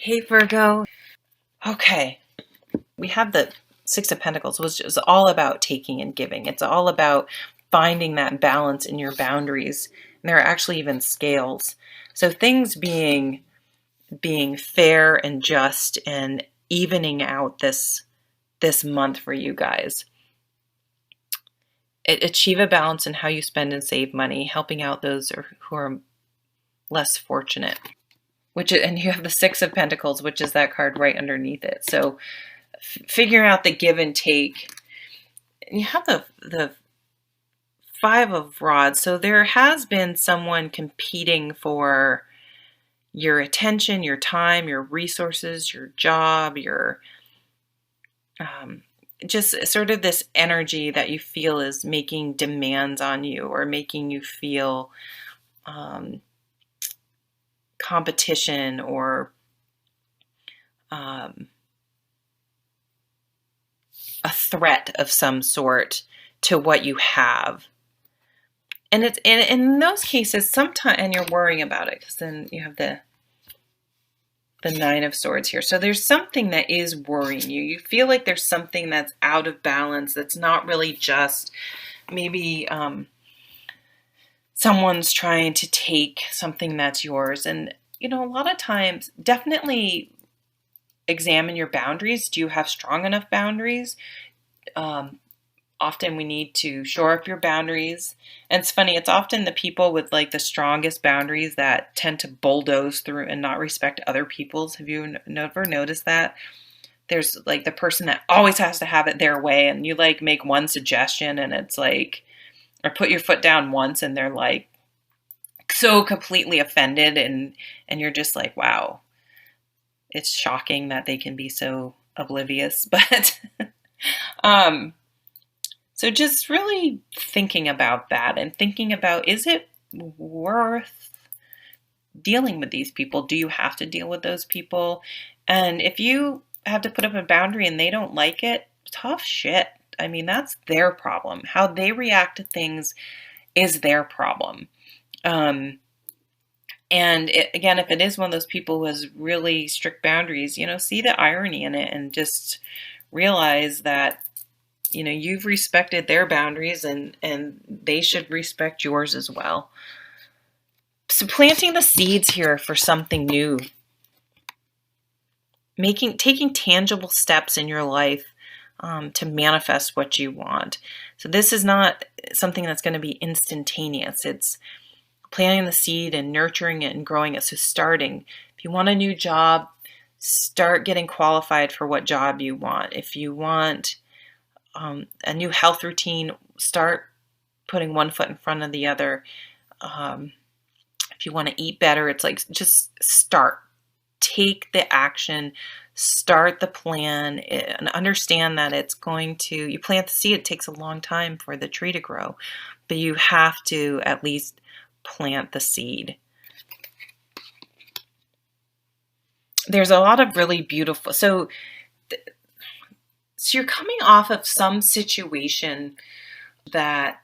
Hey Virgo. Okay, we have the Six of Pentacles, which is all about taking and giving. It's all about finding that balance in your boundaries. And there are actually even scales. So things being fair and just and evening out this month for you guys. Achieve a balance in how you spend and save money, helping out those who are less fortunate. And you have the Six of Pentacles, which is that card right underneath it. So figure out the give and take. You have the Five of Rods. So there has been someone competing for your attention, your time, your resources, your job, your just sort of this energy that you feel is making demands on you or making you feel competition or a threat of some sort to what you have. And it's in those cases, sometimes, and you're worrying about it because then you have the Nine of Swords here. So there's something that is worrying you. You feel like there's something that's out of balance, that's not really just. Maybe someone's trying to take something that's yours. And, a lot of times, definitely examine your boundaries. Do you have strong enough boundaries? Often we need to shore up your boundaries. And it's funny, it's often the people with like the strongest boundaries that tend to bulldoze through and not respect other people's. Have you never noticed that? There's like the person that always has to have it their way, and you like make one suggestion and it's like, or put your foot down once and they're like so completely offended, and you're just like, wow, it's shocking that they can be so oblivious. But so just really thinking about that and thinking about, is it worth dealing with these people? Do you have to deal with those people? And if you have to put up a boundary and they don't like it, tough shit. I mean, that's their problem. How they react to things is their problem. And again, if it is one of those people who has really strict boundaries, see the irony in it and just realize that you've respected their boundaries and they should respect yours as well. So planting the seeds here for something new, taking tangible steps in your life to manifest what you want. So this is not something that's going to be instantaneous. It's planting the seed and nurturing it and growing it. So starting, if you want a new job, start getting qualified for what job you want. If you want a new health routine, start putting one foot in front of the other. If you want to eat better, it's like, just start. Take the action, start the plan, and understand that you plant the seed, it takes a long time for the tree to grow, but you have to at least plant the seed. There's a lot of really beautiful, so you're coming off of some situation that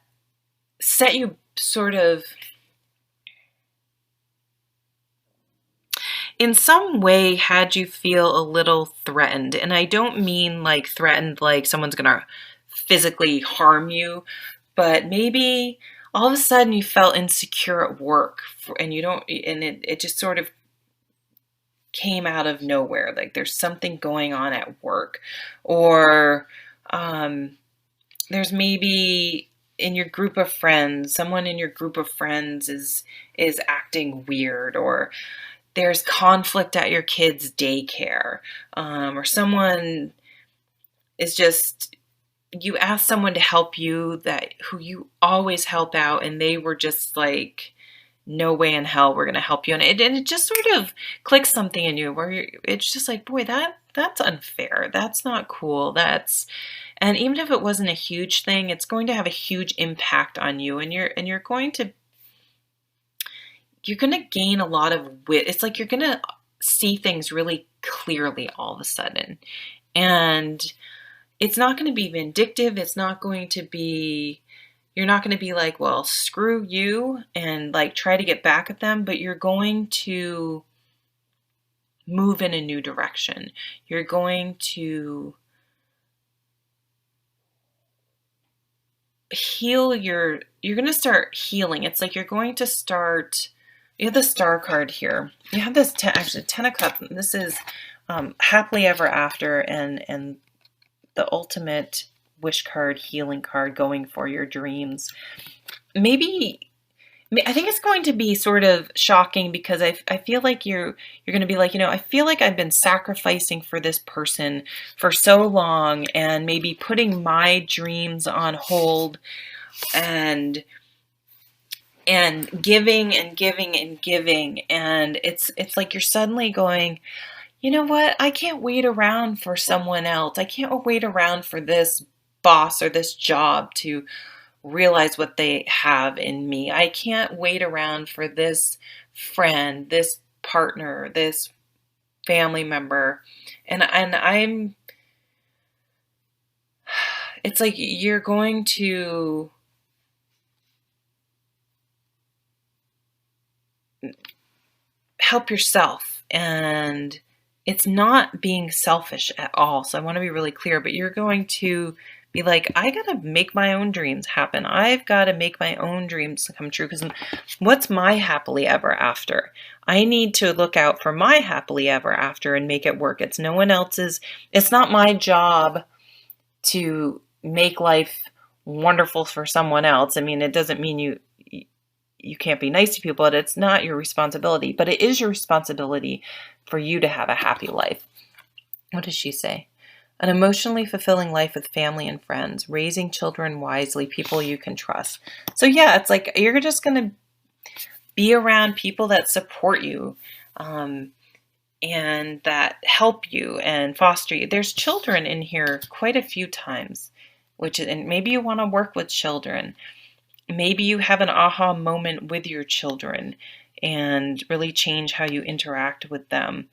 set you sort of, in some way, had you feel a little threatened. And I don't mean like threatened like someone's going to physically harm you, but maybe all of a sudden you felt insecure at work and it just sort of came out of nowhere. Like there's something going on at work, or there's maybe in your group of friends, someone in your group of friends is acting weird, or there's conflict at your kid's daycare, or someone is just, you ask someone to help you who you always help out, and they were just like, no way in hell we're going to help you. And it just sort of clicks something in you where it's just like, boy, that's unfair. That's not cool. And even if it wasn't a huge thing, it's going to have a huge impact on you. And you're going to gain a lot of wit. It's like you're going to see things really clearly all of a sudden. And it's not going to be vindictive. You're not going to be like, well, screw you and like try to get back at them, but you're going to move in a new direction. You're going to you're going to start healing. It's like you're going to start, you have the star card here. You have this, actually 10 of cups. This is happily ever after and the ultimate wish card, healing card, going for your dreams. Maybe I think it's going to be sort of shocking because I feel like you're going to be like, I feel like I've been sacrificing for this person for so long and maybe putting my dreams on hold and giving and giving and giving, and it's like you're suddenly going, you know what? I can't wait around for someone else. I can't wait around for this boss or this job to realize what they have in me. I can't wait around for this friend, this partner, this family member. And I'm it's like you're going to help yourself, and it's not being selfish at all. So I want to be really clear, but you're going to be like, I got to make my own dreams happen. I've got to make my own dreams come true, because what's my happily ever after? I need to look out for my happily ever after and make it work. It's no one else's. It's not my job to make life wonderful for someone else. I mean, it doesn't mean you can't be nice to people, but it's not your responsibility. But it is your responsibility for you to have a happy life. What does she say? An emotionally fulfilling life with family and friends, raising children wisely, people you can trust. So yeah, it's like you're just going to be around people that support you and that help you and foster you. There's children in here quite a few times, and maybe you want to work with children. Maybe you have an aha moment with your children and really change how you interact with them.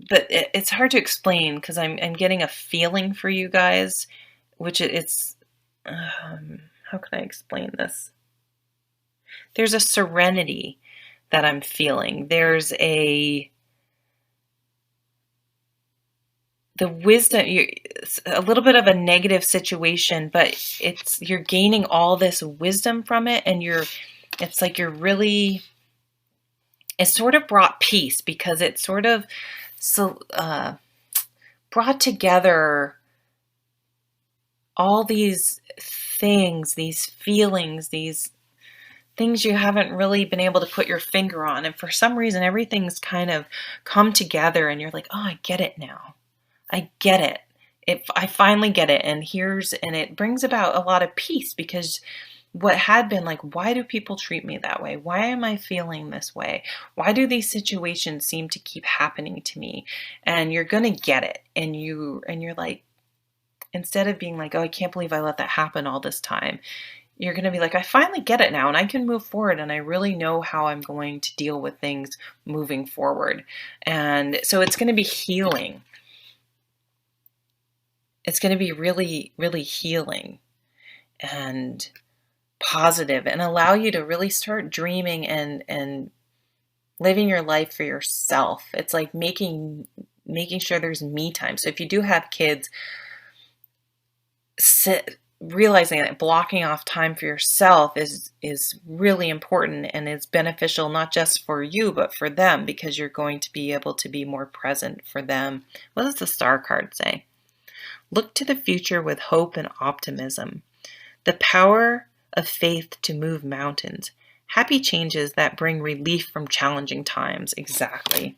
But it's hard to explain because I'm getting a feeling for you guys, which it's, how can I explain this? There's a serenity that I'm feeling. There's the wisdom, a little bit of a negative situation, but you're gaining all this wisdom from it, and it's like you're really, it sort of brought peace because it sort of brought together all these things, these feelings, these things you haven't really been able to put your finger on, and for some reason everything's kind of come together, and you're like, oh, I get it now. I get it. I finally get it. And it brings about a lot of peace, because what had been like, why do people treat me that way? Why am I feeling this way? Why do these situations seem to keep happening to me? And you're going to get it. And you're like, instead of being like, oh, I can't believe I let that happen all this time, you're going to be like, I finally get it now, and I can move forward, and I really know how I'm going to deal with things moving forward. And so it's going to be healing. It's going to be really, really healing and positive, and allow you to really start dreaming and living your life for yourself. It's like making sure there's me time. So if you do have kids, realizing that blocking off time for yourself is really important, and is beneficial not just for you but for them, because you're going to be able to be more present for them. What does the star card say? Look to the future with hope and optimism. The power of faith to move mountains. Happy changes that bring relief from challenging times. Exactly.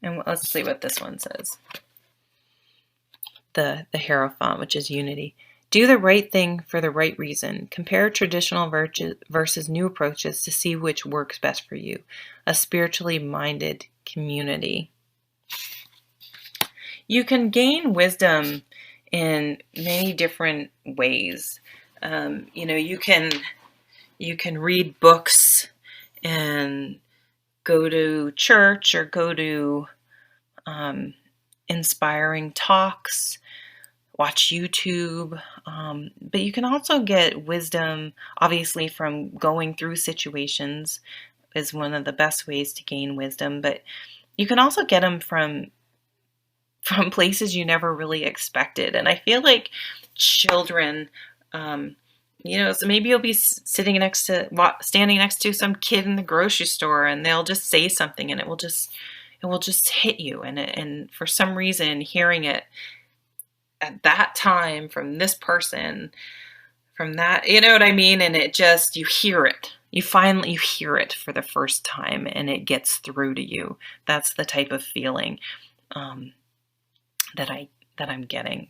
And let's see what this one says. The Hierophant, which is unity. Do the right thing for the right reason. Compare traditional versus new approaches to see which works best for you. A spiritually minded community. You can gain wisdom in many different ways. You can read books and go to church, or go to inspiring talks, watch YouTube. But you can also get wisdom, obviously, from going through situations is one of the best ways to gain wisdom. But you can also get them from places you never really expected. And I feel like children, so maybe you'll be standing next to some kid in the grocery store, and they'll just say something, and it will just hit you. And for some reason, hearing it at that time from this person, from that, you know what I mean? And it just, you hear it. You hear it for the first time, and it gets through to you. That's the type of feeling that I'm getting.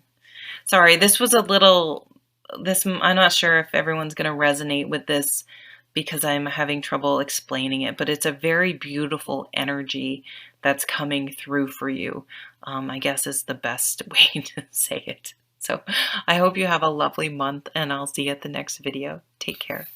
Sorry, this was a little, I'm not sure if everyone's going to resonate with this because I'm having trouble explaining it, but it's a very beautiful energy that's coming through for you, I guess is the best way to say it. So I hope you have a lovely month, and I'll see you at the next video. Take care.